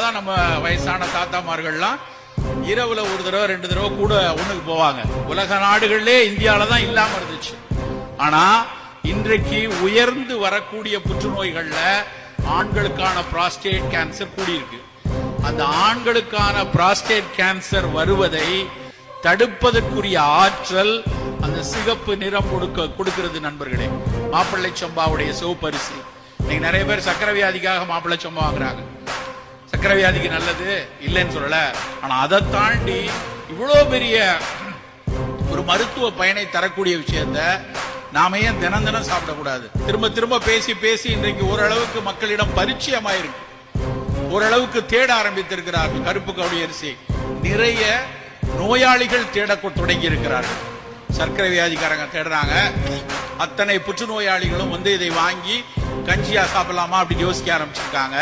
அதனாலதான் நம்ம வயசான தாத்தாமார்கள்லாம் இரவுல ஒரு தடவை 2 தடவை கூட ஒண்ணுக்கு போவாங்க. உலக நாடுகளிலே இந்தியாவில தான் இல்லாம இருந்துச்சு. ஆனா இன்றைக்கு உயர்ந்து வரக்கூடிய புற்றுநோய்கள்ல ஆண்களுக்கான புராஸ்டேட் கேன்சர் கூடியிருக்கு. அந்த ஆண்களுக்கான புராஸ்டேட் கேன்சர் வருவதை தடுப்பதற்குரிய ஆற்றல் அந்த சிகப்பு நிறம் கொடுக்கிறது நண்பர்களே. மாப்பிள்ளை சம்பாவுடைய சிவப்பரிசி. இன்னைக்கு நிறைய பேர் சக்கரை வியாதிக்காக மாப்பிள்ளை சம்பா வாங்குறாங்க. சக்கரை வியாதிக்கு நல்லது இல்லைன்னு சொல்லல. ஆனா அதை தாண்டி இவ்வளவு பெரிய ஒரு மருத்துவ பயனை தரக்கூடிய விஷயத்த நாம ஏன் தினம் தினம் சாப்பிடக்கூடாது? திரும்ப திரும்ப பேசி பேசி இன்றைக்கு ஓரளவுக்கு மக்களிடம் பரிச்சயமாயிருக்கு, ஓரளவுக்கு தேட ஆரம்பித்திருக்கிறார்கள். கருப்பு கவுனி அரிசி நிறைய நோயாளிகள் தேட தொடங்கி இருக்கிறார்கள். சர்க்கரை வியாதிக்காரங்க தேடுறாங்க. அத்தனை புற்றுநோயாளிகளும் இதை வாங்கி கஞ்சியா சாப்பிடலாமா அப்படி யோசிக்க ஆரம்பிச்சிருக்காங்க.